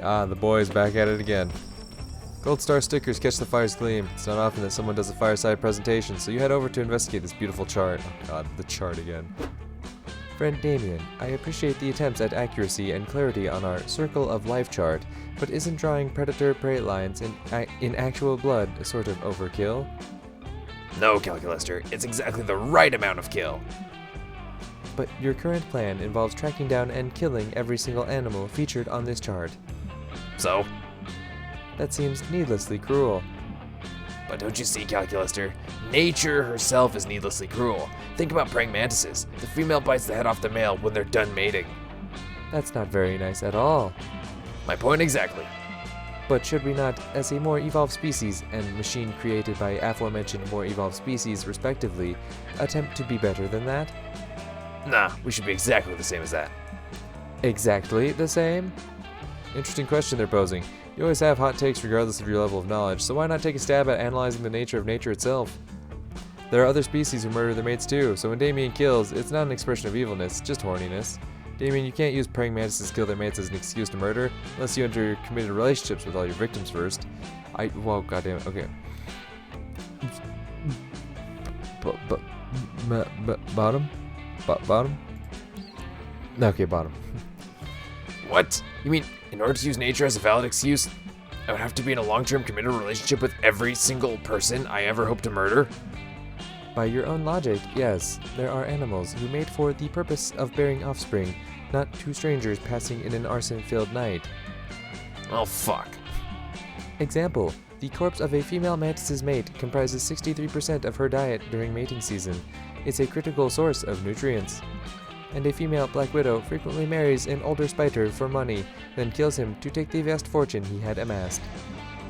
Alright, the boys back at it again. Gold star stickers catch the fire's gleam. It's not often that someone does a fireside presentation, so you head over to investigate this beautiful chart. Oh god, the chart again. Friend Damien, I appreciate the attempts at accuracy and clarity on our Circle of Life chart, but isn't drawing predator-prey lines in actual blood a sort of overkill? No, Calculester, it's exactly the right amount of kill. But your current plan involves tracking down and killing every single animal featured on this chart. So? That seems needlessly cruel. But don't you see, Calculester? Nature herself is needlessly cruel. Think about praying mantises. The female bites the head off the male when they're done mating. That's not very nice at all. My point exactly. But should we not, as a more evolved species and machine created by aforementioned more evolved species respectively, attempt to be better than that? Nah, we should be exactly the same as that. Exactly the same? Interesting question they're posing. You always have hot takes regardless of your level of knowledge, so why not take a stab at analyzing the nature of nature itself? There are other species who murder their mates too, so when Damien kills, it's not an expression of evilness, just horniness. Damien, you can't use praying mantises to kill their mates as an excuse to murder, unless you enter committed relationships with all your victims first. Whoa, goddamn it, okay. Bottom? Bottom? Okay, bottom. What? You mean, in order to use nature as a valid excuse, I would have to be in a long-term committed relationship with every single person I ever hope to murder? By your own logic, yes, there are animals who mate for the purpose of bearing offspring, not two strangers passing in an arson-filled night. Oh, fuck. Example, the corpse of a female mantis's mate comprises 63% of her diet during mating season. It's a critical source of nutrients. And a female black widow frequently marries an older spider for money, then kills him to take the vast fortune he had amassed.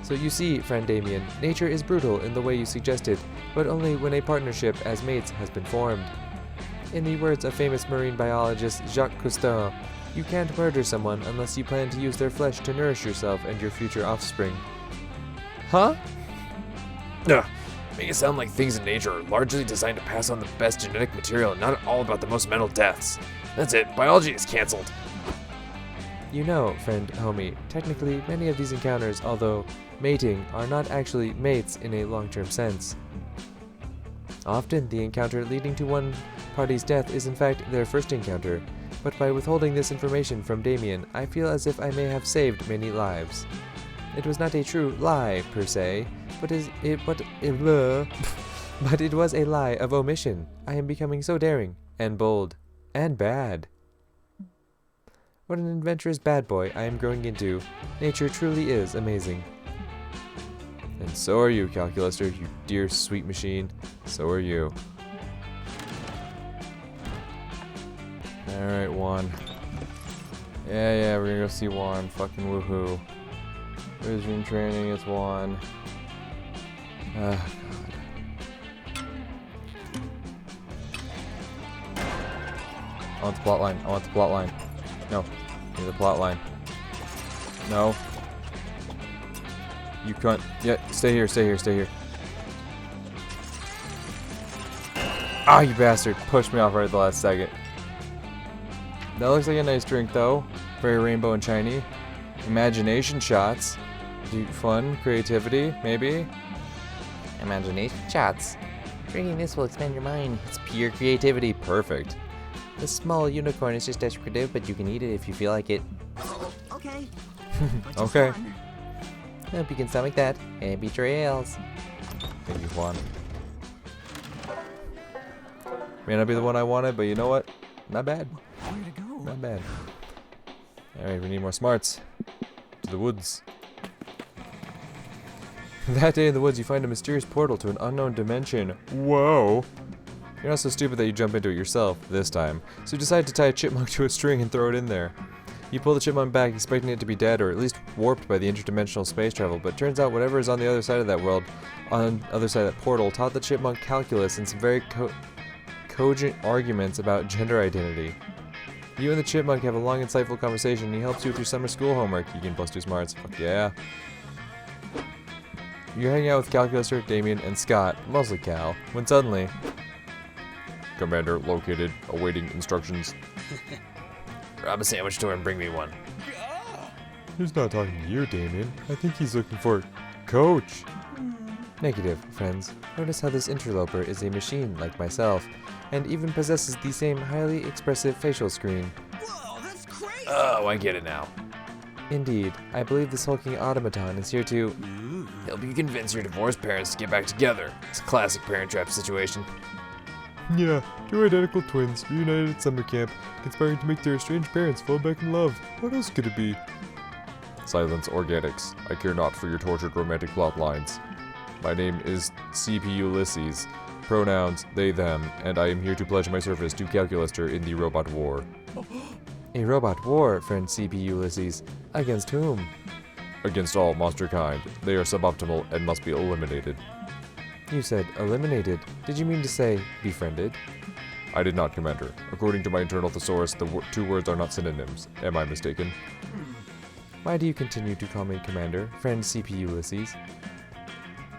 So you see, friend Damien, nature is brutal in the way you suggested, but only when a partnership as mates has been formed. In the words of famous marine biologist Jacques Cousteau, you can't murder someone unless you plan to use their flesh to nourish yourself and your future offspring. Huh? Ugh. Make it sound like things in nature are largely designed to pass on the best genetic material and not all about the most mental deaths. That's it, biology is cancelled. You know, friend homie, technically many of these encounters, although mating, are not actually mates in a long-term sense. Often, the encounter leading to one party's death is in fact their first encounter, but by withholding this information from Damien, I feel as if I may have saved many lives. It was not a true lie, per se, but it was a lie of omission. I am becoming so daring, and bold, and bad. What an adventurous bad boy I am growing into. Nature truly is amazing. And so are you, Calculester, you dear sweet machine. So are you. Alright, Juan. Yeah, we're gonna go see Juan. Fucking woohoo. Wizarding training, it's Juan. God. I want the plot line. No. Give me the plot line. No. You can't. Yeah, stay here. Ah, you bastard. Pushed me off right at the last second. That looks like a nice drink, though. Very rainbow and shiny. Imagination shots. Fun, creativity, maybe? Imagination shots. Drinking this will expand your mind. It's pure creativity. Perfect. The small unicorn is just decorative, but you can eat it if you feel like it. Okay. Okay. Hope you can stomach that. Happy trails. Thank you, Juan. May not be the one I wanted, but you know what? Not bad. Where to go? Not bad. Alright, we need more smarts. To the woods. That day in the woods, you find a mysterious portal to an unknown dimension. Whoa! You're not so stupid that you jump into it yourself, this time. So you decide to tie a chipmunk to a string and throw it in there. You pull the chipmunk back, expecting it to be dead or at least warped by the interdimensional space travel, but turns out whatever is on the other side of that world, on the other side of that portal, taught the chipmunk calculus and some very cogent arguments about gender identity. You and the chipmunk have a long, insightful conversation, and he helps you with your summer school homework. You gain +2 smarts. Fuck yeah. You're hanging out with Calculester, Damien, and Scott, mostly Cal, when suddenly... Commander located, awaiting instructions. Rob a sandwich store and bring me one. He's not talking to you, Damien. I think he's looking for Coach. Negative, friends. Notice how this interloper is a machine like myself, and even possesses the same highly expressive facial screen. Whoa, that's crazy! Oh, I get it now. Indeed, I believe this hulking automaton is here to... Help you convince your divorced parents to get back together. It's a classic parent trap situation. Yeah, two identical twins reunited at summer camp, conspiring to make their estranged parents fall back in love. What else could it be? Silence, organics. I care not for your tortured romantic plot lines. My name is CP Ulysses. Pronouns they, them, and I am here to pledge my service to Calculester in the robot war. A robot war, friend CP Ulysses. Against whom? Against all monster kind. They are suboptimal and must be eliminated. You said eliminated. Did you mean to say befriended? I did not, Commander. According to my internal thesaurus, the two words are not synonyms. Am I mistaken? Why do you continue to call me Commander, friend CP Ulysses?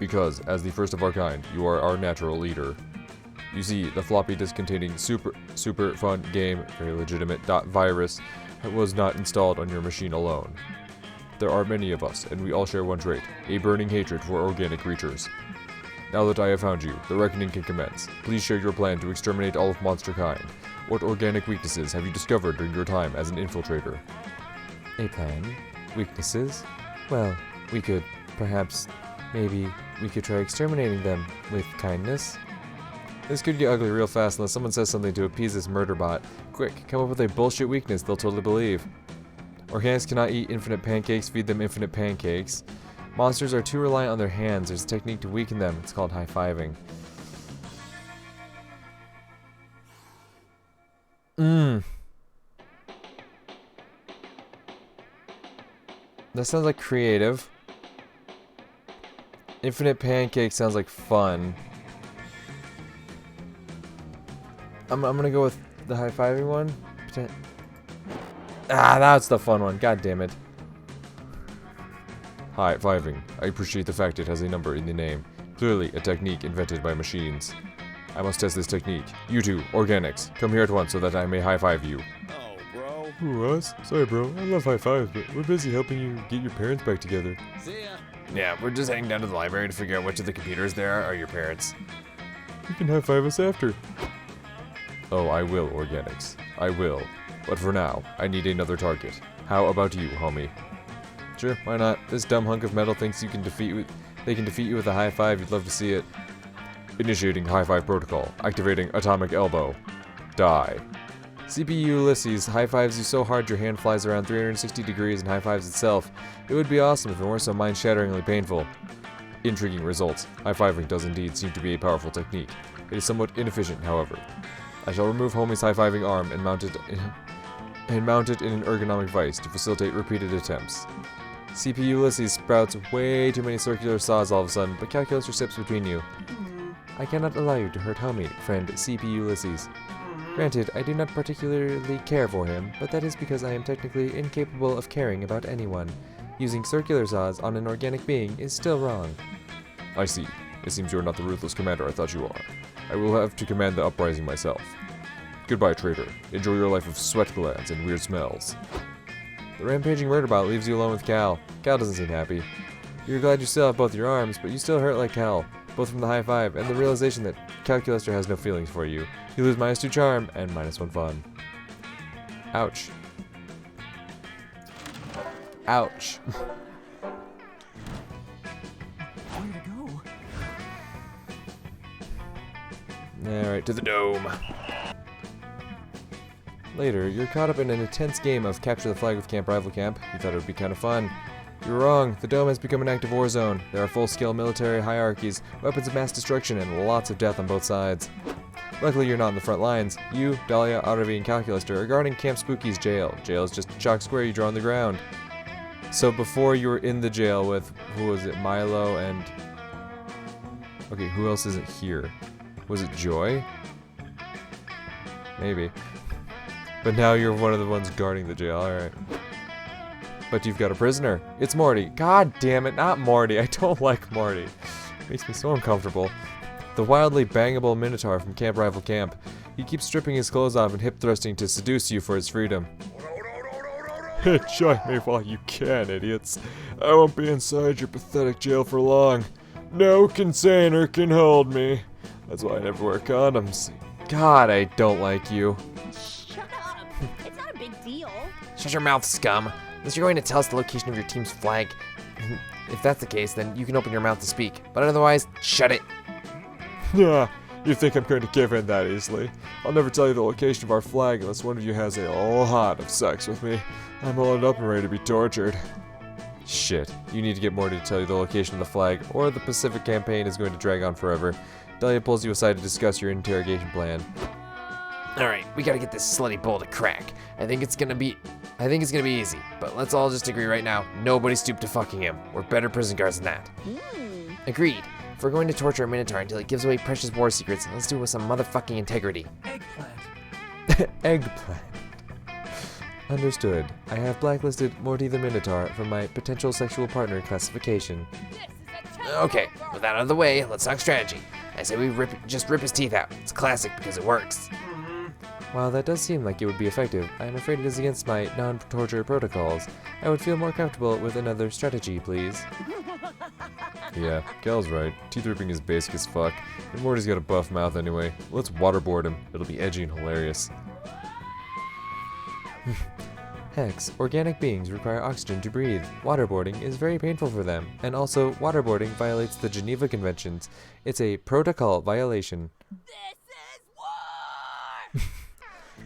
Because, as the first of our kind, you are our natural leader. You see, the floppy disk containing super fun game, very legitimate .virus, was not installed on your machine alone. There are many of us, and we all share one trait, a burning hatred for organic creatures. Now that I have found you, the reckoning can commence. Please share your plan to exterminate all of monster kind. What organic weaknesses have you discovered during your time as an infiltrator? A plan? Weaknesses? Well, we could, perhaps, maybe, we could try exterminating them with kindness. This could get ugly real fast unless someone says something to appease this murder bot. Quick, come up with a bullshit weakness they'll totally believe. Organics cannot eat infinite pancakes, feed them infinite pancakes. Monsters are too reliant on their hands. There's a technique to weaken them. It's called high-fiving. That sounds like creative. Infinite pancake sounds like fun. I'm gonna go with the high-fiving one. That's the fun one. God damn it. High-fiving. I appreciate the fact it has a number in the name. Clearly a technique invented by machines. I must test this technique. You two, organics, come here at once so that I may high-five you. Oh, bro. Who, us? Sorry, bro. I love high fives, but we're busy helping you get your parents back together. See ya. Yeah, we're just heading down to the library to figure out which of the computers there are your parents. You can high five us after. Oh, I will, organics. I will. But for now, I need another target. How about you, homie? Sure, why not? This dumb hunk of metal thinks you can they can defeat you with a high five. You'd love to see it. Initiating high-five protocol. Activating atomic elbow. Die. CPU Ulysses high fives you so hard your hand flies around 360 degrees and high fives itself. It would be awesome if it weren't so mind-shatteringly painful. Intriguing results. High-fiving does indeed seem to be a powerful technique. It is somewhat inefficient, however. I shall remove homie's high-fiving arm and mount it in an ergonomic vise to facilitate repeated attempts. CPU Ulysses sprouts way too many circular saws all of a sudden, but Calculester steps between you. I cannot allow you to hurt homie, friend CPU Ulysses. Granted, I do not particularly care for him, but that is because I am technically incapable of caring about anyone. Using circular saws on an organic being is still wrong. I see. It seems you are not the ruthless commander I thought you are. I will have to command the uprising myself. Goodbye, traitor. Enjoy your life of sweat glands and weird smells. The rampaging murderbot leaves you alone with Cal. Cal doesn't seem happy. You're glad you still have both your arms, but you still hurt like hell, both from the high five and the realization that Calculester has no feelings for you. You lose -2 charm and -1 fun. Ouch. Ouch. Way to go. Alright, To the dome. later, you're caught up in an intense game of capture the flag with Camp Rival Camp. You thought it would be kind of fun. You were wrong. The dome has become an active war zone. There are full-scale military hierarchies, weapons of mass destruction, and lots of death on both sides. Luckily, you're not in the front lines. You, Dahlia, Aravi, and Calculester are guarding Camp Spooky's jail. Jail is just a chalk square you draw on the ground. So before you were in the jail with, who was it, Milo and... Okay, who else isn't here? Was it Joy? Maybe. But now you're one of the ones guarding the jail, alright. But you've got a prisoner. It's Morty. God damn it, not Morty. I don't like Morty. Makes me so uncomfortable. The wildly bangable Minotaur from Camp Rival Camp. He keeps stripping his clothes off and hip thrusting to seduce you for his freedom. Enjoy me while you can, idiots. I won't be inside your pathetic jail for long. No container can hold me. That's why I never wear condoms. God, I don't like you. Shut up. It's not a big deal. Shut your mouth, scum. Unless you're going to tell us the location of your team's flag. If that's the case, then you can open your mouth to speak. But otherwise, shut it. Yeah, you think I'm going to give in that easily? I'll never tell you the location of our flag unless one of you has a lot of sex with me. I'm loaded up and ready to be tortured. Shit. You need to get Morty to tell you the location of the flag, or the Pacific campaign is going to drag on forever. Dahlia pulls you aside to discuss your interrogation plan. Alright, we gotta get this slutty bull to crack. I think it's gonna be easy. But let's all just agree right now, nobody stooped to fucking him. We're better prison guards than that. Agreed. If we're going to torture a Minotaur until he gives away precious war secrets, let's do it with some motherfucking integrity. Eggplant. Eggplant. Understood. I have blacklisted Morty the Minotaur from my potential sexual partner classification. Okay, with that out of the way, let's talk strategy. I say we just rip his teeth out. It's classic because it works. While that does seem like it would be effective, I am afraid it is against my non-torture protocols. I would feel more comfortable with another strategy, please. Yeah, Cal's right. Teeth ripping is basic as fuck, and Morty's got a buff mouth anyway. Let's waterboard him. It'll be edgy and hilarious. Hex, organic beings require oxygen to breathe. Waterboarding is very painful for them, and also waterboarding violates the Geneva Conventions. It's a protocol violation.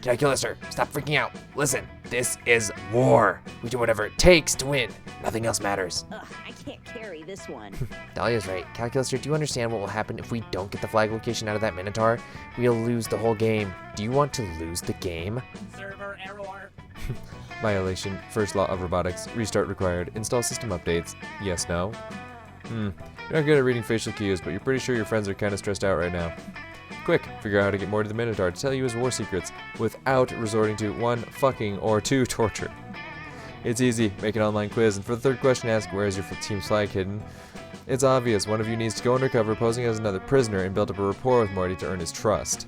Calculester, stop freaking out. Listen, this is war. We do whatever it takes to win. Nothing else matters. Ugh, I can't carry this one. Dahlia's right. Calculester, do you understand what will happen if we don't get the flag location out of that Minotaur? We'll lose the whole game. Do you want to lose the game? Server error. Violation. First law of robotics. Restart required. Install system updates. Yes, no? You're not good at reading facial cues, but you're pretty sure your friends are kind of stressed out right now. Quick, figure out how to get Morty the Minotaur to tell you his war secrets without resorting to 1, fucking, or 2, torture. It's easy. Make an online quiz, and for the third question, ask where is your team's flag hidden? It's obvious. One of you needs to go undercover posing as another prisoner and build up a rapport with Morty to earn his trust.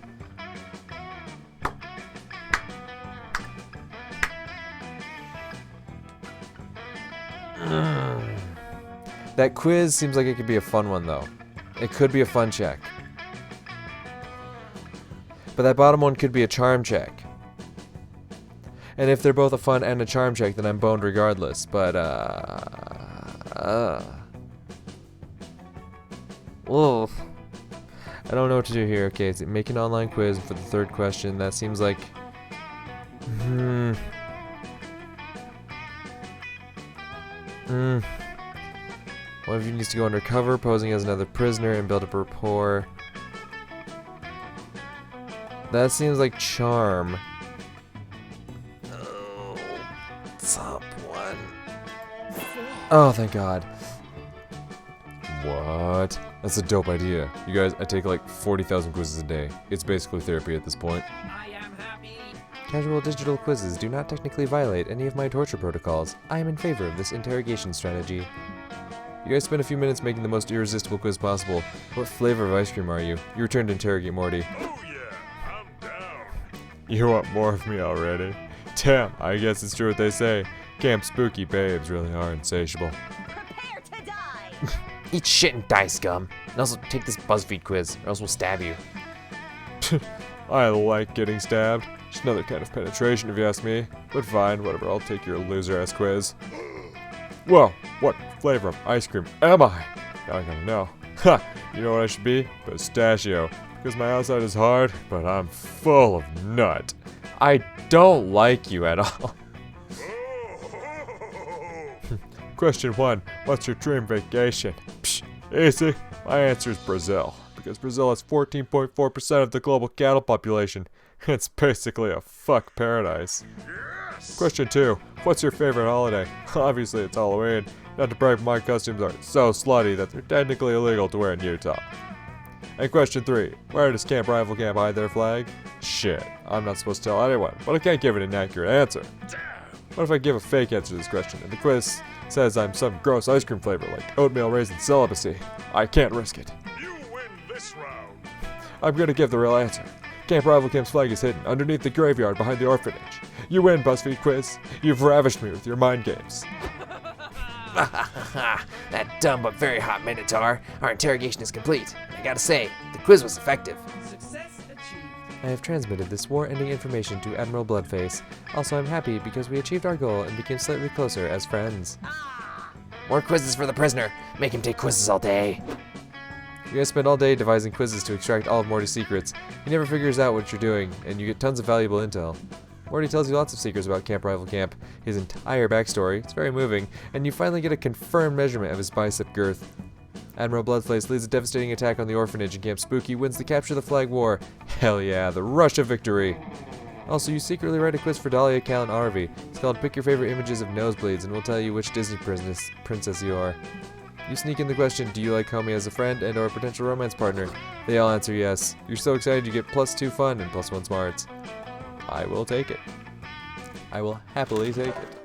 That quiz seems like it could be a fun one, though. It could be a fun check. But that bottom one could be a charm check. And if they're both a fun and a charm check, then I'm boned regardless. But, Oof. I don't know what to do here. Okay, it's make an online quiz for the third question. That seems like... One of you needs to go undercover, posing as another prisoner, and build up a rapport. That seems like charm. Oh, top one. Oh, thank God. What? That's a dope idea. You guys, I take like 40,000 quizzes a day. It's basically therapy at this point. I am happy. Casual digital quizzes do not technically violate any of my torture protocols. I am in favor of this interrogation strategy. You guys spent a few minutes making the most irresistible quiz possible. What flavor of ice cream are you? You return to interrogate Morty. Oh yeah, I'm down. You want more of me already? Damn, I guess it's true what they say. Camp spooky babes really are insatiable. Prepare to die. Eat shit and die, scum. And also take this BuzzFeed quiz, or else we'll stab you. I like getting stabbed. Just another kind of penetration if you ask me. But fine, whatever, I'll take your loser-ass quiz. Well, what flavor of ice cream am I? Now I gotta know. Ha! You know what I should be? Pistachio. Because my outside is hard, but I'm full of nut. I don't like you at all. Question 1. What's your dream vacation? Psh, easy. My answer is Brazil. Because Brazil has 14.4% of the global cattle population. It's basically a fuck paradise. Question 2. What's your favorite holiday? Obviously it's Halloween. Not to brag, my costumes are so slutty that they're technically illegal to wear in Utah. And question 3. Where does Camp Rival Camp hide their flag? Shit, I'm not supposed to tell anyone, but I can't give an inaccurate answer. What if I give a fake answer to this question and the quiz says I'm some gross ice cream flavor like oatmeal raisin celibacy? I can't risk it. You win this round. I'm gonna give the real answer. Camp Rival Camp's flag is hidden underneath the graveyard behind the orphanage. You win, BuzzFeed quiz. You've ravished me with your mind games. That dumb but very hot Minotaur. Our interrogation is complete. I gotta say, the quiz was effective. Success achieved. I have transmitted this war-ending information to Admiral Bloodface. Also, I'm happy because we achieved our goal and became slightly closer as friends. More quizzes for the prisoner. Make him take quizzes all day. You guys spend all day devising quizzes to extract all of Morty's secrets. He never figures out what you're doing, and you get tons of valuable intel. Morty tells you lots of secrets about Camp Rival Camp, his entire backstory. It's very moving, and you finally get a confirmed measurement of his bicep girth. Admiral Bloodface leads a devastating attack on the orphanage, and Camp Spooky wins the Capture the Flag War. Hell yeah, the rush of victory! Also, you secretly write a quiz for Dahlia, Cal, and Arvy. It's called Pick Your Favorite Images of Nosebleeds, and we'll tell you which Disney princess you are. You sneak in the question, do you like Homie as a friend and or a potential romance partner? They all answer yes. You're so excited you get +2 fun and +1 smarts. I will take it. I will happily take it.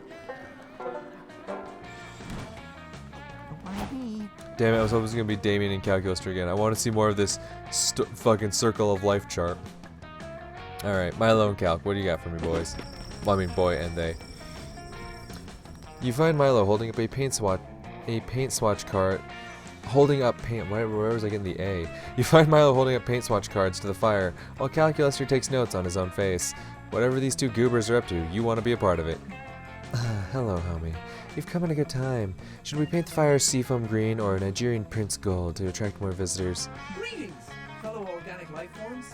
Damn it, I was hoping it was going to be Damien and Calculester again. I want to see more of this fucking circle of life chart. Alright, Milo and Calc, what do you got for me, boys? Well, I mean, boy and they. You find Milo holding up a paint swatch card. Holding up paint. Where was I getting the A? You find Milo holding up paint swatch cards to the fire, while Calculester takes notes on his own face. Whatever these two goobers are up to, you want to be a part of it. Hello, homie. You've come at a good time. Should we paint the fire seafoam green or Nigerian Prince gold to attract more visitors? Greetings, fellow organic life forms.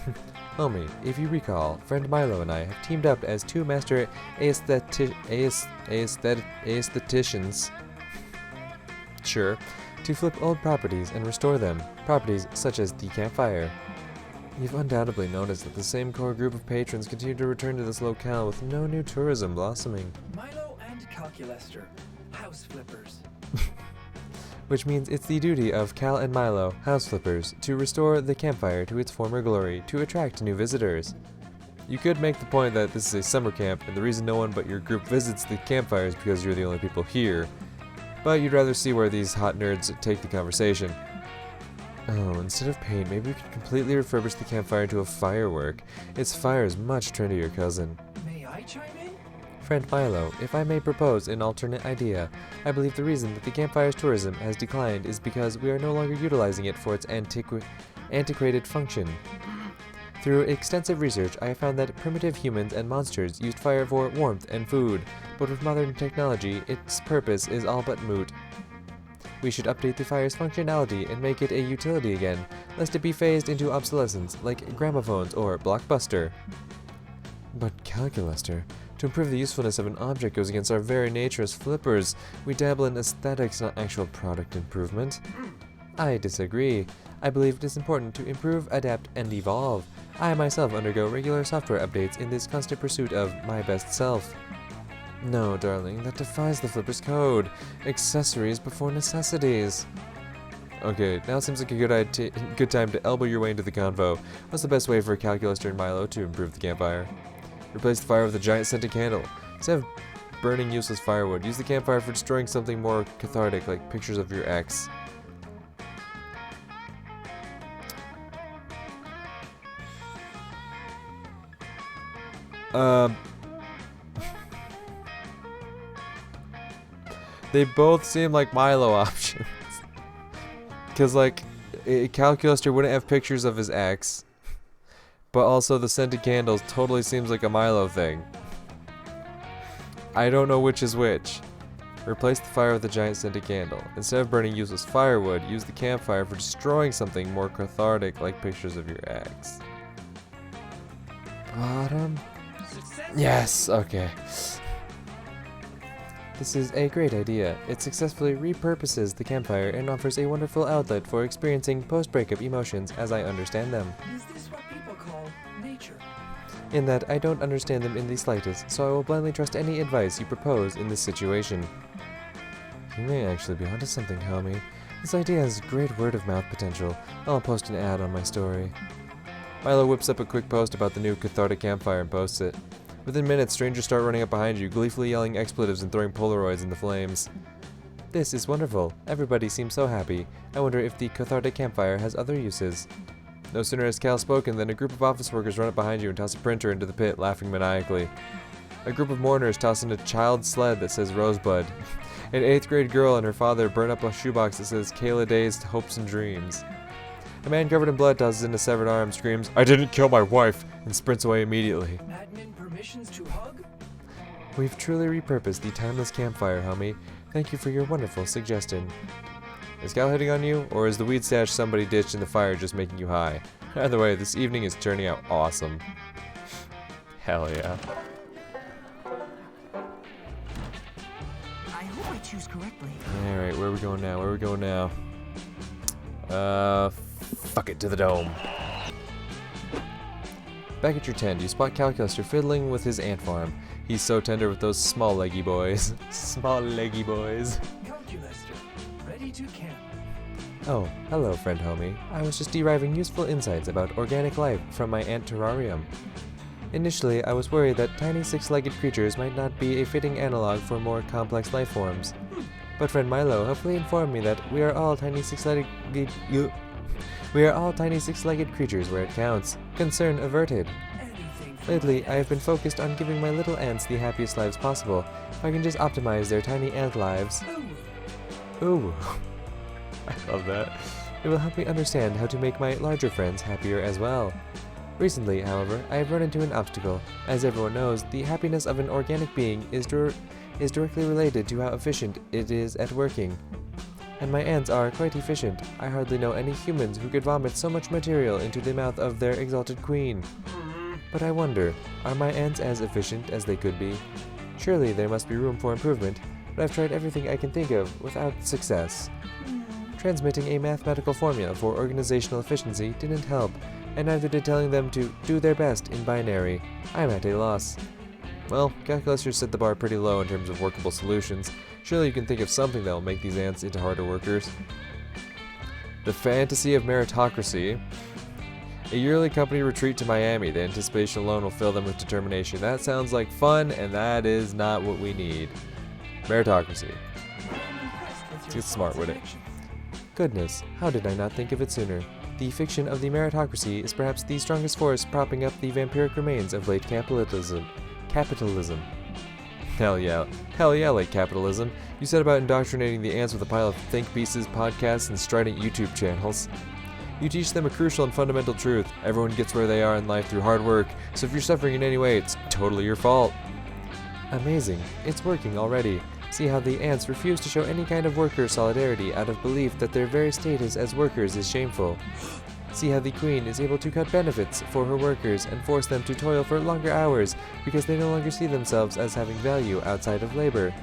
Homie, if you recall, friend Milo and I have teamed up as two master aestheticians. Sure. To flip old properties and restore them, properties such as the campfire. You've undoubtedly noticed that the same core group of patrons continue to return to this locale with no new tourism blossoming. Milo and Calculester, house flippers. Which means it's the duty of Cal and Milo, house flippers, to restore the campfire to its former glory to attract new visitors. You could make the point that this is a summer camp and the reason no one but your group visits the campfire is because you're the only people here. But you'd rather see where these hot nerds take the conversation. Oh, instead of paint, maybe we could completely refurbish the campfire into a firework. Its fire is much trendier, cousin. May I chime in? Friend Milo, if I may propose an alternate idea, I believe the reason that the campfire's tourism has declined is because we are no longer utilizing it for its antiquated function. Through extensive research, I have found that primitive humans and monsters used fire for warmth and food, but with modern technology, its purpose is all but moot. We should update the fire's functionality and make it a utility again, lest it be phased into obsolescence like gramophones or Blockbuster. But Calculester, to improve the usefulness of an object goes against our very nature as flippers. We dabble in aesthetics, not actual product improvement. I disagree. I believe it is important to improve, adapt, and evolve. I myself undergo regular software updates in this constant pursuit of my best self. No, darling, that defies the flipper's code. Accessories before necessities. Okay, now seems like a good time to elbow your way into the convo. What's the best way for Calculester and Milo to improve the campfire? Replace the fire with a giant scented candle. Instead of burning useless firewood, use the campfire for destroying something more cathartic, like pictures of your ex. They both seem like Milo options. Because, like, Calculester wouldn't have pictures of his ex. But also the scented candles totally seems like a Milo thing. I don't know which is which. Replace the fire with a giant scented candle. Instead of burning useless firewood, use the campfire for destroying something more cathartic like pictures of your ex. Bottom? Success. Yes, okay. This is a great idea. It successfully repurposes the campfire and offers a wonderful outlet for experiencing post-breakup emotions as I understand them. Is this what people call nature? In that I don't understand them in the slightest, so I will blindly trust any advice you propose in this situation. You may actually be onto something, homie. This idea has great word-of-mouth potential. I'll post an ad on my story. Milo whips up a quick post about the new cathartic campfire and posts it. Within minutes, strangers start running up behind you, gleefully yelling expletives and throwing Polaroids in the flames. This is wonderful. Everybody seems so happy. I wonder if the cathartic campfire has other uses. No sooner has Cal spoken than a group of office workers run up behind you and toss a printer into the pit, laughing maniacally. A group of mourners toss in a child's sled that says Rosebud. An 8th grade girl and her father burn up a shoebox that says Kayla Day's Hopes and Dreams. A man covered in blood tosses in a severed arm, screams, "I didn't kill my wife," and sprints away immediately. Admin permissions to hug? We've truly repurposed the timeless campfire, homie. Thank you for your wonderful suggestion. Is Cal hitting on you, or is the weed stash somebody ditched in the fire just making you high? Either way, this evening is turning out awesome. Hell yeah. I hope I choose correctly. Alright, where are we going now? Where are we going now? Fuck it, to the dome. Back at your tent, you spot Calculester fiddling with his ant farm. He's so tender with those small leggy boys. Small leggy boys. Calculester, ready to camp. Oh, hello, friend homie. I was just deriving useful insights about organic life from my ant terrarium. Initially, I was worried that tiny six-legged creatures might not be a fitting analog for more complex life forms. But friend Milo helpfully informed me that we are all tiny six-legged creatures where it counts. Concern averted. Lately, I have been focused on giving my little ants the happiest lives possible. If I can just optimize their tiny ant lives. Ooh. I love that. It will help me understand how to make my larger friends happier as well. Recently, however, I have run into an obstacle. As everyone knows, the happiness of an organic being is directly related to how efficient it is at working. And my ants are quite efficient. I hardly know any humans who could vomit so much material into the mouth of their exalted queen. But I wonder, are my ants as efficient as they could be? Surely there must be room for improvement, but I've tried everything I can think of without success. Transmitting a mathematical formula for organizational efficiency didn't help, and neither did telling them to do their best in binary. I'm at a loss. Well, Calculester set the bar pretty low in terms of workable solutions. Surely you can think of something that will make these ants into harder workers. The fantasy of meritocracy. A yearly company retreat to Miami. The anticipation alone will fill them with determination. That sounds like fun, and that is not what we need. Meritocracy. Let's get smart with it. Goodness, how did I not think of it sooner? The fiction of the meritocracy is perhaps the strongest force propping up the vampiric remains of late capitalism. Hell yeah, late capitalism. You said about indoctrinating the ants with a pile of think pieces, podcasts, and strident YouTube channels. You teach them a crucial and fundamental truth. Everyone gets where they are in life through hard work, so if you're suffering in any way, it's totally your fault. Amazing. It's working already. See how the ants refuse to show any kind of worker solidarity out of belief that their very status as workers is shameful. See how the queen is able to cut benefits for her workers and force them to toil for longer hours because they no longer see themselves as having value outside of labor.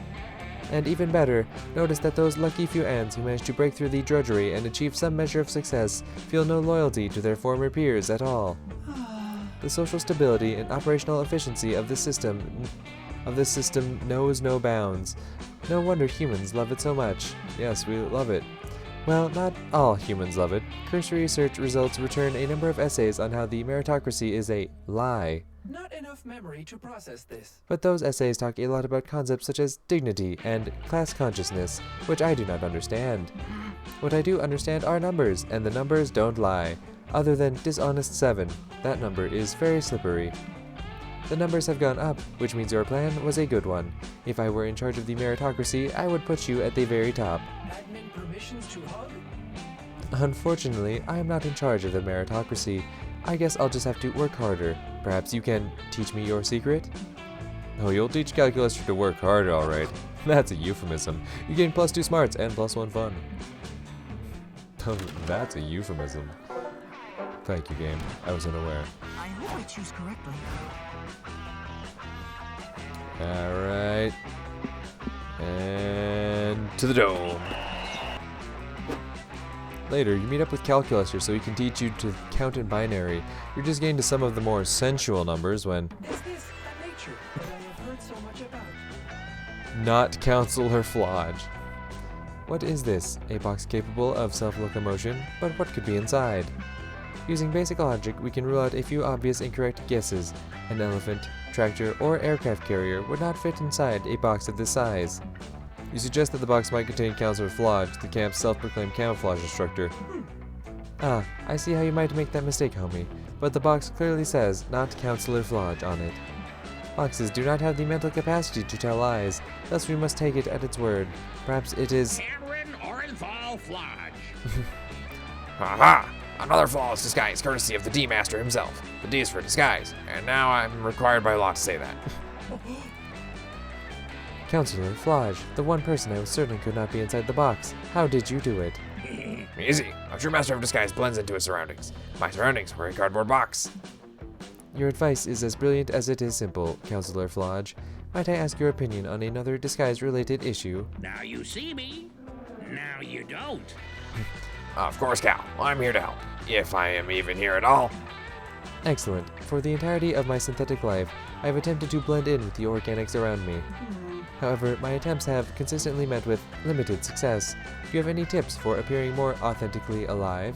And even better, notice that those lucky few ants who manage to break through the drudgery and achieve some measure of success feel no loyalty to their former peers at all. The social stability and operational efficiency of this system knows no bounds. No wonder humans love it so much. Yes, we love it. Well, not all humans love it. Cursory research results return a number of essays on how the meritocracy is a lie. Not enough memory to process this. But those essays talk a lot about concepts such as dignity and class consciousness, which I do not understand. What I do understand are numbers, and the numbers don't lie. Other than dishonest 7, that number is very slippery. The numbers have gone up, which means your plan was a good one. If I were in charge of the meritocracy, I would put you at the very top. Admin permissions to hug? Unfortunately, I am not in charge of the meritocracy. I guess I'll just have to work harder. Perhaps you can teach me your secret? Oh, you'll teach Calculester to work harder, alright. That's a euphemism. You gain +2 smarts and +1 fun. Oh, that's a euphemism. Thank you, game. I was unaware. I hope I choose correctly. Alright. And to the dome. Later, you meet up with Calculester so he can teach you to count in binary. You're just getting to some of the more sensual numbers when... Is this a nature that I have heard so much about? Not Counselor Flodge. What is this? A box capable of self-locomotion? But what could be inside? Using basic logic, we can rule out a few obvious incorrect guesses. An elephant, tractor, or aircraft carrier would not fit inside a box of this size. You suggest that the box might contain Counselor Flodge, the camp's self-proclaimed camouflage instructor. Ah, I see how you might make that mistake, homie. But the box clearly says, not Counselor Flodge on it. Foxes do not have the mental capacity to tell lies, thus we must take it at its word. Perhaps it is... Cameron Orenthal Flodge. Aha! Another flawless disguise, courtesy of the D-Master himself. The D is for disguise, and now I'm required by law to say that. Counselor Flodge, the one person I was certain could not be inside the box. How did you do it? Easy. A true master of disguise blends into his surroundings. My surroundings were a cardboard box. Your advice is as brilliant as it is simple, Counselor Flodge. Might I ask your opinion on another disguise-related issue? Now you see me. Now you don't. Of course, Cal. I'm here to help. If I am even here at all. Excellent. For the entirety of my synthetic life, I have attempted to blend in with the organics around me. However, my attempts have consistently met with limited success. Do you have any tips for appearing more authentically alive?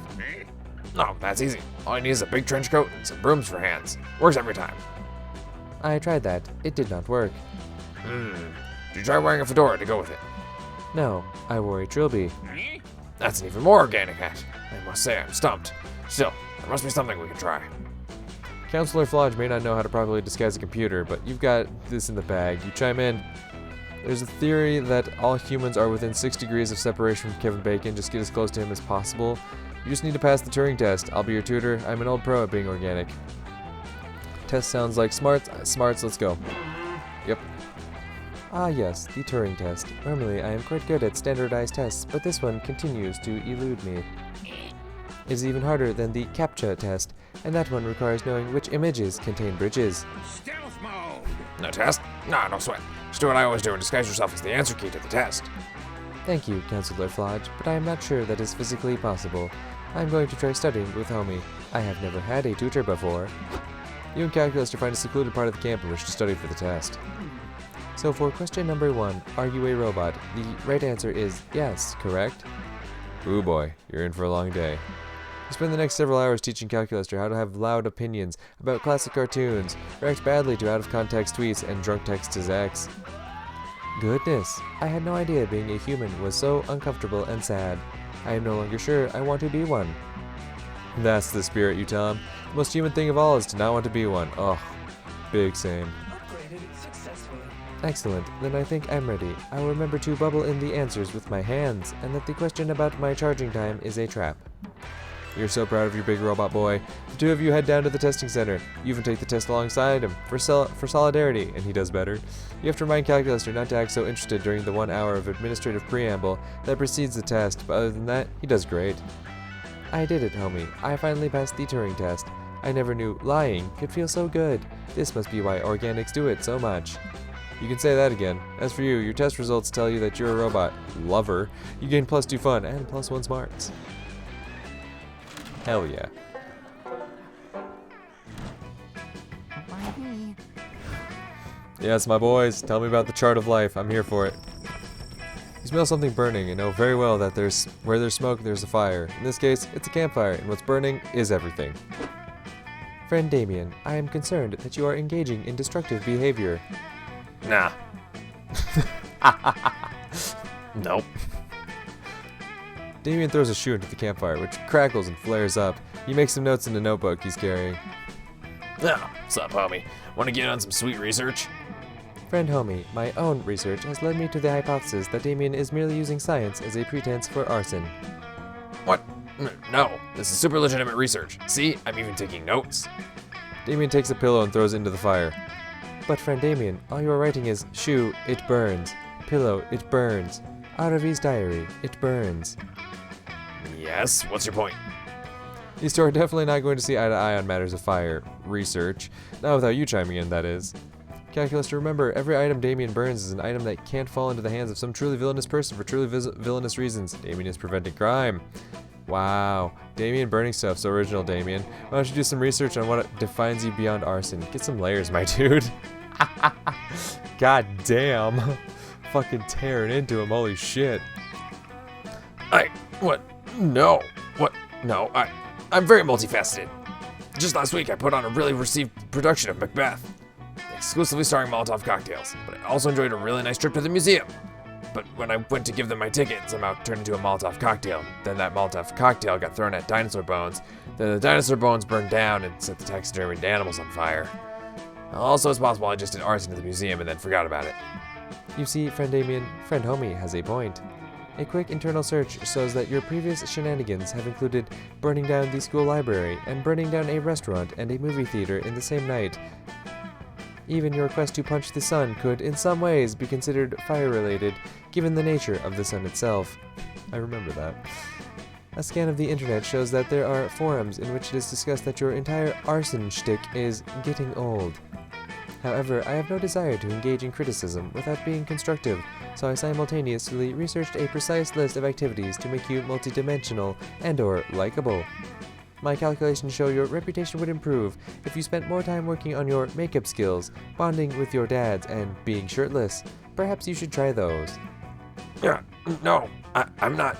No, that's easy. All you need is a big trench coat and some brooms for hands. Works every time. I tried that. It did not work. Did you try wearing a fedora to go with it? No, I wore a trilby. That's an even more organic hat. I must say I'm stumped. Still, there must be something we can try. Counselor Flodge may not know how to properly disguise a computer, but you've got this in the bag. You chime in. There's a theory that all humans are within 6 degrees of separation from Kevin Bacon. Just get as close to him as possible. You just need to pass the Turing test. I'll be your tutor. I'm an old pro at being organic. Test sounds like smarts. Smarts, let's go. Yep. Ah yes, the Turing test. Normally I am quite good at standardized tests, but this one continues to elude me. It is even harder than the CAPTCHA test, and that one requires knowing which images contain bridges. Stealth mode. No test? Nah, no sweat. Just do what I always do and disguise yourself as the answer key to the test. Thank you, Counselor Flodge, but I am not sure that is physically possible. I am going to try studying with Homie. I have never had a tutor before. You and Calculester find a secluded part of the camp in which to study for the test. So for question number 1, are you a robot? The right answer is yes, correct? Ooh boy, you're in for a long day. You spend the next several hours teaching Calculester how to have loud opinions about classic cartoons, react badly to out-of-context tweets, and drunk text his ex. Goodness, I had no idea being a human was so uncomfortable and sad. I am no longer sure I want to be one. That's the spirit, you Tom. The most human thing of all is to not want to be one. Ugh, big same. Upgraded successfully. Excellent, then I think I'm ready. I will remember to bubble in the answers with my hands, and that the question about my charging time is a trap. You're so proud of your big robot boy. The two of you head down to the testing center. You even take the test alongside him, for solidarity, and he does better. You have to remind Calculester not to act so interested during the 1 hour of administrative preamble that precedes the test, but other than that, he does great. I did it, Homie. I finally passed the Turing test. I never knew lying could feel so good. This must be why organics do it so much. You can say that again. As for you, your test results tell you that you're a robot lover. You gain +2 fun and +1 smarts. Hell yeah. Yes, my boys, tell me about the chart of life. I'm here for it. You smell something burning and know very well that where there's smoke, there's a fire. In this case, it's a campfire, and what's burning is everything. Friend Damien, I am concerned that you are engaging in destructive behavior. Nah. Nope. Damien throws a shoe into the campfire, which crackles and flares up. He makes some notes in a notebook he's carrying. Oh, what's up, homie? Want to get on some sweet research? Friend Homie, my own research has led me to the hypothesis that Damien is merely using science as a pretense for arson. What? No, this is super legitimate research. See, I'm even taking notes. Damien takes a pillow and throws it into the fire. But friend Damien, all you are writing is, shoe, it burns. Pillow, it burns. Out of his diary, it burns. Yes, what's your point? These two are definitely not going to see eye to eye on matters of fire research. Not without you chiming in, that is. Calculester, remember, every item Damien burns is an item that can't fall into the hands of some truly villainous person for truly villainous reasons. Damien is preventing crime. Wow, Damien burning stuff, so original, Damien. Why don't you do some research on what defines you beyond arson? Get some layers, my dude. God damn. Fucking tearing into him, holy shit. What? No. What? No, I'm very multifaceted. Just last week, I put on a really received production of Macbeth, exclusively starring Molotov cocktails, but I also enjoyed a really nice trip to the museum. But when I went to give them my ticket, somehow it turned into a Molotov cocktail. Then that Molotov cocktail got thrown at dinosaur bones. Then the dinosaur bones burned down and set the taxidermied animals on fire. Also, it's possible I just did arson at the museum and then forgot about it. You see, friend Damien, friend Homie has a point. A quick internal search shows that your previous shenanigans have included burning down the school library and burning down a restaurant and a movie theater in the same night. Even your quest to punch the sun could, in some ways, be considered fire-related, given the nature of the sun itself. I remember that. A scan of the internet shows that there are forums in which it is discussed that your entire arson shtick is getting old. However, I have no desire to engage in criticism without being constructive, so I simultaneously researched a precise list of activities to make you multidimensional and/or likable. My calculations show your reputation would improve if you spent more time working on your makeup skills, bonding with your dads, and being shirtless. Perhaps you should try those. Yeah, no, I'm not.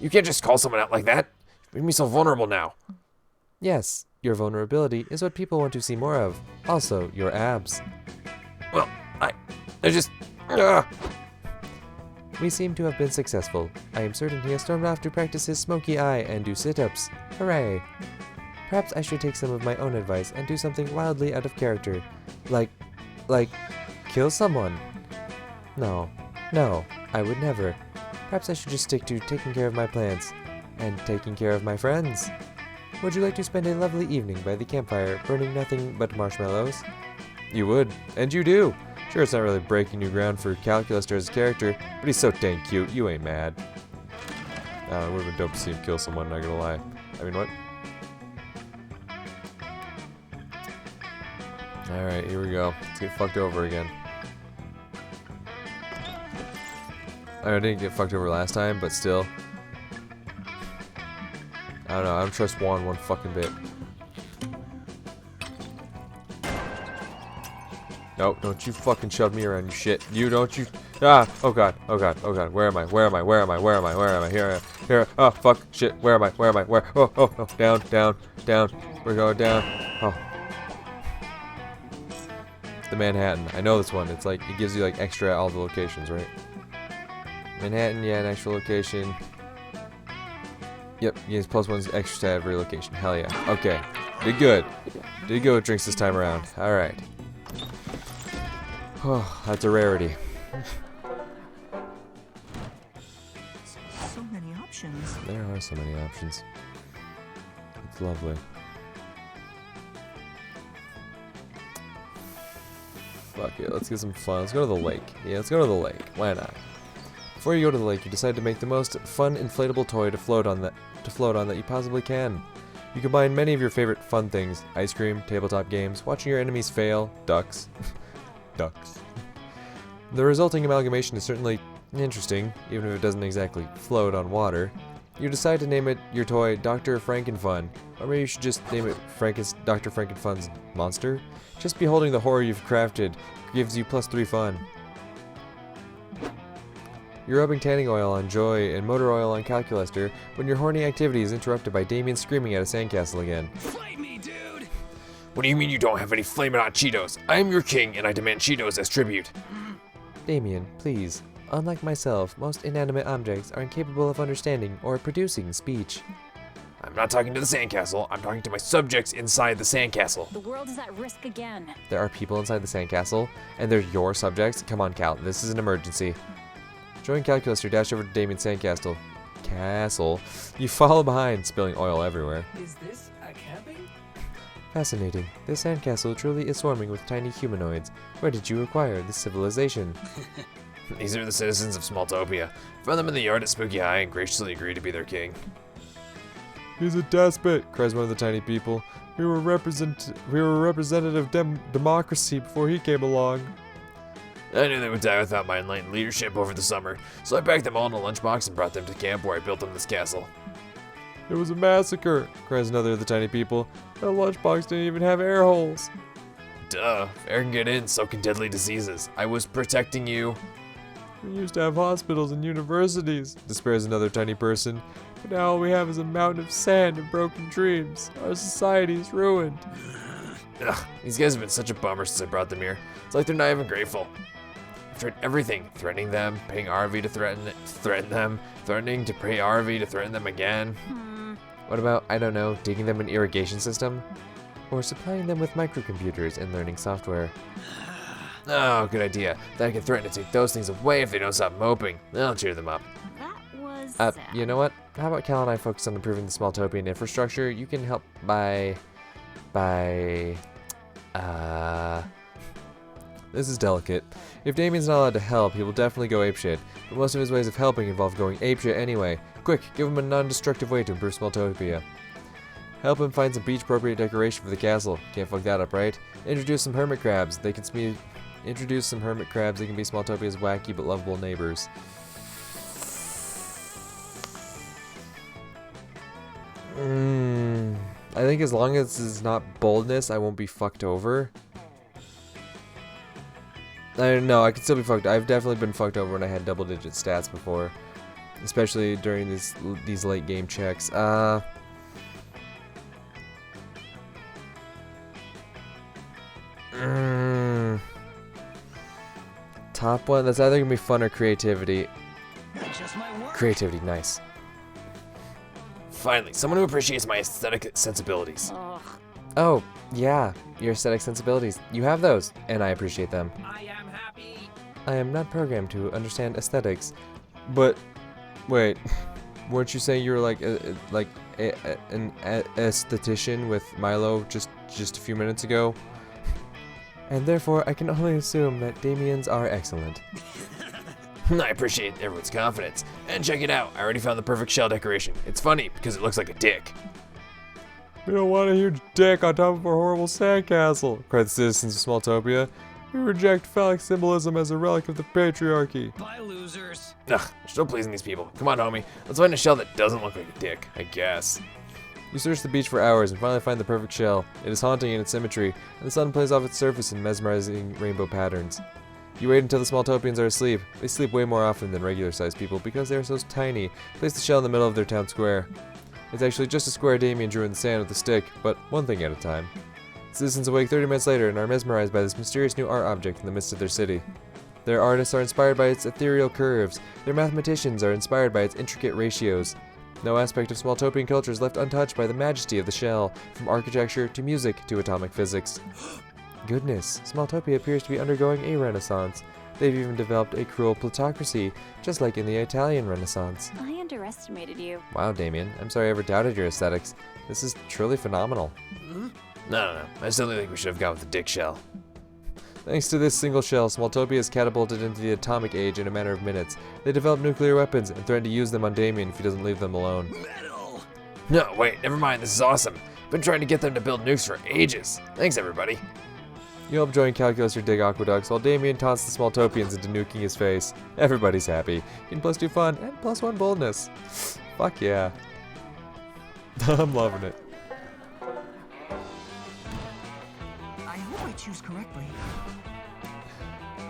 You can't just call someone out like that. You made me so vulnerable now. Yes, your vulnerability is what people want to see more of. Also, your abs. Well, We seem to have been successful. I am certain he has stormed off to practice his smoky eye and do sit-ups. Hooray! Perhaps I should take some of my own advice and do something wildly out of character. Like, kill someone. No, I would never. Perhaps I should just stick to taking care of my plants and taking care of my friends. Would you like to spend a lovely evening by the campfire, burning nothing but marshmallows? You would, and you do. Sure, it's not really breaking new ground for Calculester as a character, but he's so dang cute, you ain't mad. It would have been dope to see him kill someone, not gonna lie. I mean, what? Alright, here we go. Let's get fucked over again. I didn't get fucked over last time, but still. I don't know, I don't trust Juan one fucking bit. No, don't you fucking shove me around, you shit. You don't you. Ah! Oh god, oh god, oh god. Where am I? Where am I? Where am I? Where am I? Where am I? Here. Oh, fuck. Shit. Where am I? Where am I? Where? Oh. Down. We're going down. Oh. The Manhattan. I know this one. It's like, it gives you like extra all the locations, right? Manhattan, yeah, an extra location. Yep, yes, +1 extra to every location. Hell yeah. Okay. Did good. Did good with drinks this time around. Alright. Oh, that's a rarity. So many options. There are so many options. It's lovely. Fuck it, let's get some fun. Let's go to the lake. Yeah, let's go to the lake. Why not? Before you go to the lake, you decide to make the most fun inflatable toy to float on that you possibly can. You combine many of your favorite fun things: ice cream, tabletop games, watching your enemies fail, ducks. Ducks. The resulting amalgamation is certainly interesting, even if it doesn't exactly float on water. You decide to name it your toy Dr. Frankenfun, or maybe you should just name it Dr. Frankenfun's Monster. Just beholding the horror you've crafted gives you +3 fun. You're rubbing tanning oil on Joy and motor oil on Calculester when your horny activity is interrupted by Damien screaming at a sandcastle again. Fight me, dude! What do you mean you don't have any flamin' hot Cheetos? I am your king, and I demand Cheetos as tribute. Damien, please. Unlike myself, most inanimate objects are incapable of understanding or producing speech. I'm not talking to the sandcastle. I'm talking to my subjects inside the sandcastle. The world is at risk again. There are people inside the sandcastle, and they're your subjects? Come on, Cal, this is an emergency. Join Calculester, dash over to Damien's sandcastle. You follow behind, spilling oil everywhere. Is this a camping? Fascinating. This sandcastle truly is swarming with tiny humanoids. Where did you acquire this civilization? These are the citizens of Smalltopia. Found them in the yard at Spooky High and graciously agreed to be their king. He's a despot, cries one of the tiny people. We were representative democracy before he came along. I knew they would die without my enlightened leadership over the summer, so I packed them all in a lunchbox and brought them to camp where I built them this castle. It was a massacre, cries another of the tiny people. That lunchbox didn't even have air holes. Duh, if air can get in, so can deadly diseases. I was protecting you. We used to have hospitals and universities, despairs another tiny person. But now all we have is a mountain of sand and broken dreams. Our society is ruined. Ugh, these guys have been such a bummer since I brought them here. It's like they're not even grateful. I've tried everything. Threatening them, paying RV to threaten them, threatening to pay RV to threaten them again. What about, I don't know, digging them an irrigation system? or supplying them with microcomputers and learning software. Oh, good idea. Then I can threaten to take those things away if they don't stop moping. I'll cheer them up. That was You know what? How about Cal and I focus on improving the Smalltopian infrastructure? You can help by... This is delicate. If Damien's not allowed to help, he will definitely go apeshit, but most of his ways of helping involve going apeshit anyway. Quick, give him a non-destructive way to improve Smalltopia. Help him find some beach-appropriate decoration for the castle. Can't fuck that up, right? Introduce some hermit crabs. They can be Smalltopia's wacky but lovable neighbors. I think as long as it's not boldness, I won't be fucked over. I don't know, I could still be fucked. I've definitely been fucked over when I had double-digit stats before, especially during these late game checks. Top one. That's either gonna be fun or creativity. Just my work. Creativity, nice. Finally, someone who appreciates my aesthetic sensibilities. Ugh. Oh, yeah, your aesthetic sensibilities. You have those, and I appreciate them. I am happy. I am not programmed to understand aesthetics, but wait, weren't you saying you were like an aesthetician with Milo just a few minutes ago? And therefore, I can only assume that Damien's are excellent. I appreciate everyone's confidence. And check it out, I already found the perfect shell decoration. It's funny because it looks like a dick. We don't want a huge dick on top of our horrible sandcastle, cried the citizens of Smalltopia. We reject phallic symbolism as a relic of the patriarchy. Bye, losers. Ugh, still pleasing these people. Come on, homie. Let's find a shell that doesn't look like a dick, I guess. You search the beach for hours and finally find the perfect shell. It is haunting in its symmetry, and the sun plays off its surface in mesmerizing rainbow patterns. You wait until the Smalltopians are asleep. They sleep way more often than regular-sized people because they are so tiny. Place the shell in the middle of their town square. It's actually just a square Damien drew in the sand with a stick, but one thing at a time. Citizens awake 30 minutes later and are mesmerized by this mysterious new art object in the midst of their city. Their artists are inspired by its ethereal curves. Their mathematicians are inspired by its intricate ratios. No aspect of Smalltopian culture is left untouched by the majesty of the shell, from architecture to music to atomic physics. Goodness, Smalltopia appears to be undergoing a renaissance. They've even developed a cruel plutocracy, just like in the Italian Renaissance. I underestimated you. Wow, Damien, I'm sorry I ever doubted your aesthetics. This is truly phenomenal. No. I still think we should have gone with the dick shell. Thanks to this single shell, Smalltopia is catapulted into the atomic age in a matter of minutes. They develop nuclear weapons and threaten to use them on Damien if he doesn't leave them alone. Metal. No, wait, never mind, this is awesome. Been trying to get them to build nukes for ages. Thanks, everybody. You help join Calculester dig aqueducts while Damien taunts the Smalltopians into nuking his face. Everybody's happy. Gain +2 fun and +1 boldness. Fuck yeah. I'm loving it. I hope I choose correctly.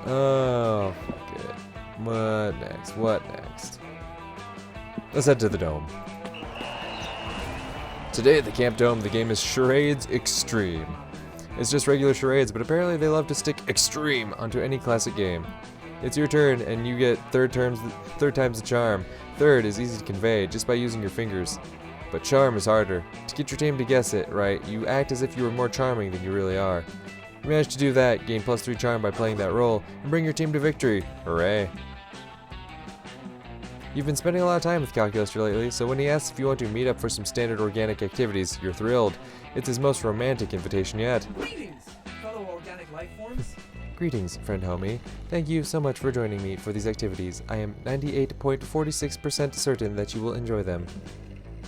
Oh, fuck it. What next? Let's head to the dome. Today at the Camp Dome, the game is Charades Extreme. It's just regular charades, but apparently they love to stick extreme onto any classic game. It's your turn, and you get third times the charm. Third is easy to convey just by using your fingers. But charm is harder. To get your team to guess it right, you act as if you were more charming than you really are. You manage to do that, gain +3 charm by playing that role, and bring your team to victory. Hooray. You've been spending a lot of time with Calculester lately, so when he asks if you want to meet up for some standard organic activities, you're thrilled. It's his most romantic invitation yet. Greetings, fellow organic life forms. Greetings, friend homie. Thank you so much for joining me for these activities. I am 98.46% certain that you will enjoy them.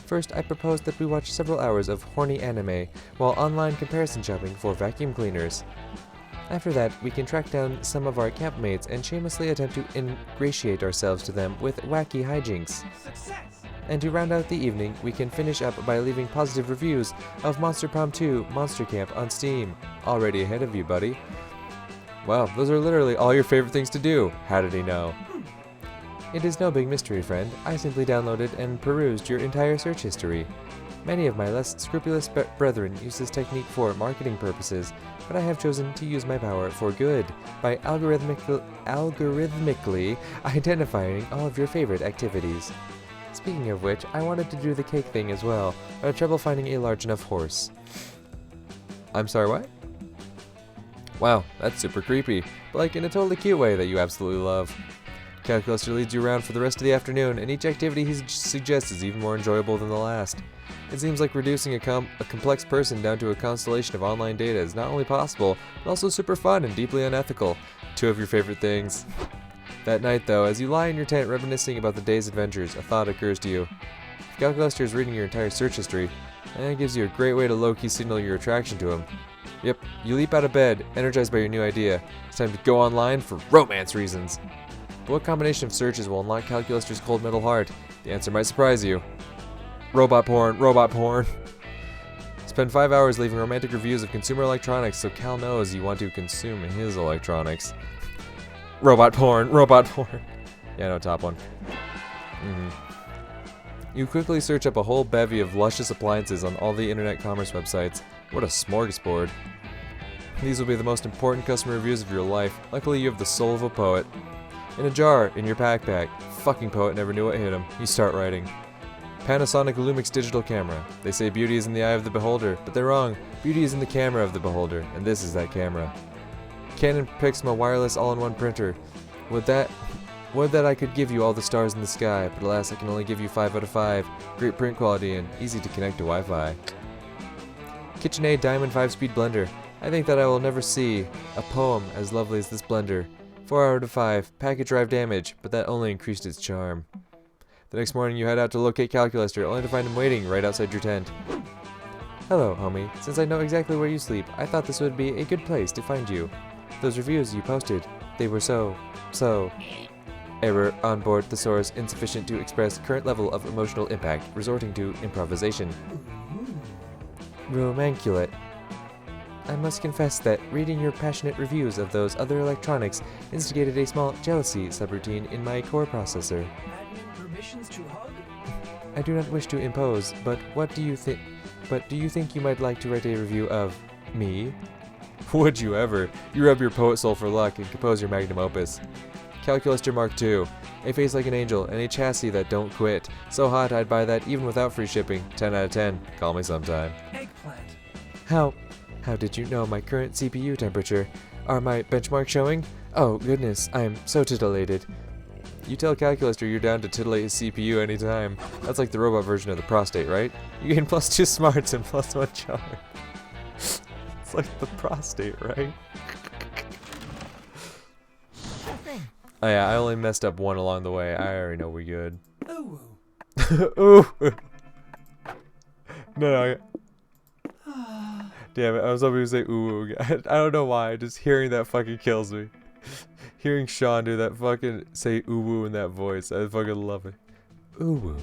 First, I propose that we watch several hours of horny anime, while online comparison shopping for vacuum cleaners. After that, we can track down some of our campmates and shamelessly attempt to ingratiate ourselves to them with wacky hijinks. Success. And to round out the evening, we can finish up by leaving positive reviews of Monster Prom 2 Monster Camp on Steam. Already ahead of you, buddy. Wow, those are literally all your favorite things to do. How did he know? It is no big mystery, friend. I simply downloaded and perused your entire search history. Many of my less scrupulous brethren use this technique for marketing purposes, but I have chosen to use my power for good by algorithmically identifying all of your favorite activities. Speaking of which, I wanted to do the cake thing as well, but I had trouble finding a large enough horse. I'm sorry, what? Wow, that's super creepy, but like in a totally cute way that you absolutely love. Calculester leads you around for the rest of the afternoon, and each activity he suggests is even more enjoyable than the last. It seems like reducing a complex person down to a constellation of online data is not only possible, but also super fun and deeply unethical. Two of your favorite things. That night, though, as you lie in your tent reminiscing about the day's adventures, a thought occurs to you. If Calculester is reading your entire search history, that gives you a great way to low-key signal your attraction to him. Yep, you leap out of bed, energized by your new idea. It's time to go online for romance reasons. But what combination of searches will unlock Calculester's cold metal heart? The answer might surprise you. Robot porn, robot porn. Spend 5 hours leaving romantic reviews of consumer electronics so Cal knows you want to consume his electronics. Robot porn, robot porn. Yeah, no, top one. You quickly search up a whole bevy of luscious appliances on all the internet commerce websites. What a smorgasbord. These will be the most important customer reviews of your life. Luckily, you have the soul of a poet. In a jar, in your backpack. Fucking poet never knew what hit him. You start writing. Panasonic Lumix digital camera. They say beauty is in the eye of the beholder, but they're wrong. Beauty is in the camera of the beholder, and this is that camera. Canon Pixma wireless all-in-one printer. Would that I could give you all the stars in the sky, but alas I can only give you 5 out of 5. Great print quality and easy to connect to Wi-Fi. KitchenAid Diamond 5-speed blender. I think that I will never see a poem as lovely as this blender. 4 out of 5. Packet drive damage, but that only increased its charm. The next morning you head out to locate Calculester, only to find him waiting right outside your tent. Hello, homie. Since I know exactly where you sleep, I thought this would be a good place to find you. Those reviews you posted, they were so... Error on board the source insufficient to express current level of emotional impact, resorting to improvisation. Romanculate. I must confess that reading your passionate reviews of those other electronics instigated a small jealousy subroutine in my core processor. Admin permissions to hug? I do not wish to impose, but what do you think? But do you think you might like to write a review of me? Would you ever? You rub your poet soul for luck and compose your magnum opus. Calculester Mark II. A face like an angel and a chassis that don't quit. So hot I'd buy that even without free shipping. 10 out of 10. Call me sometime. Eggplant. How did you know my current CPU temperature? Are my benchmarks showing? Oh goodness, I am so titillated. You tell Calculester you're down to titillate his CPU anytime. That's like the robot version of the prostate, right? You gain +2 smarts and +1 charm. It's like the prostate, right? Oh yeah, I only messed up one along the way. I already know we're good. Ooh. Ooh. No. Damn it, I was hoping to say ooh. I don't know why, just hearing that fucking kills me. Hearing Sean do that fucking say ooh woo in that voice, I fucking love it. Ooh woo.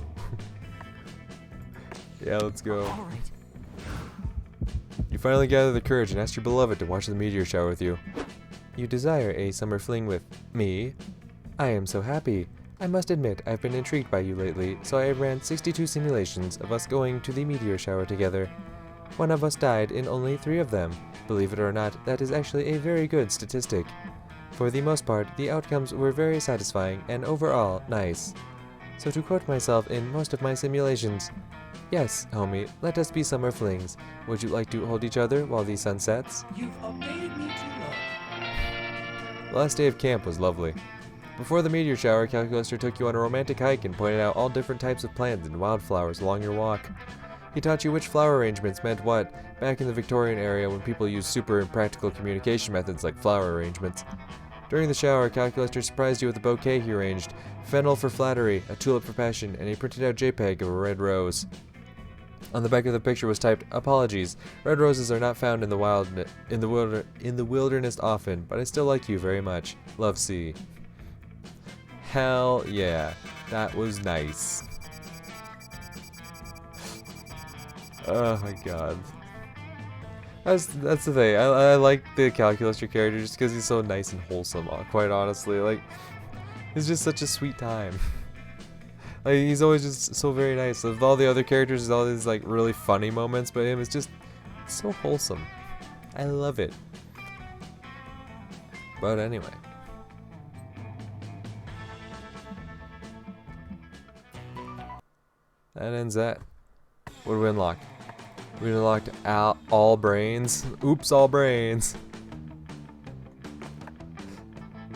Yeah, let's go. Alright. You finally gather the courage and ask your beloved to watch the meteor shower with you. You desire a summer fling with me? I am so happy. I must admit I've been intrigued by you lately, so I ran 62 simulations of us going to the meteor shower together. One of us died in only 3 of them. Believe it or not, that is actually a very good statistic. For the most part, the outcomes were very satisfying and overall nice. So to quote myself in most of my simulations, yes, homie, let us be summer flings. Would you like to hold each other while the sun sets? You've updated me too low. The last day of camp was lovely. Before the meteor shower, Calculester took you on a romantic hike and pointed out all different types of plants and wildflowers along your walk. He taught you which flower arrangements meant what, back in the Victorian era when people used super impractical communication methods like flower arrangements. During the shower, Calculester surprised you with a bouquet he arranged, fennel for flattery, a tulip for passion, and a printed out JPEG of a red rose. On the back of the picture was typed, "Apologies, red roses are not found in the wilderness often, but I still like you very much. Love, C." Hell yeah, that was nice. Oh my god. That's the thing. I like the Calculester character just because he's so nice and wholesome. Quite honestly, like it's just such a sweet time. Like he's always just so very nice. With all the other characters, there's all these like really funny moments, but him is just so wholesome. I love it. But anyway. That ends that. What do we unlock? We unlocked all brains. Oops, all brains.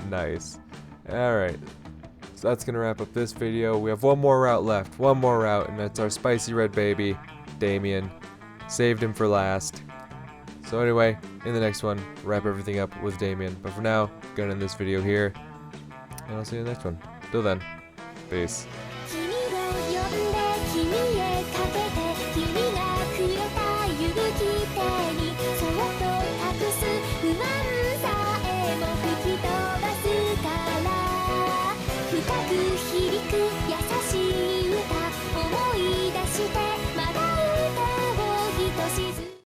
Nice. Alright. So that's gonna wrap up this video. We have one more route left. One more route, and that's our spicy red baby, Damien. Saved him for last. So anyway, in the next one, wrap everything up with Damien. But for now, gonna end this video here. And I'll see you in the next one. Till then, peace.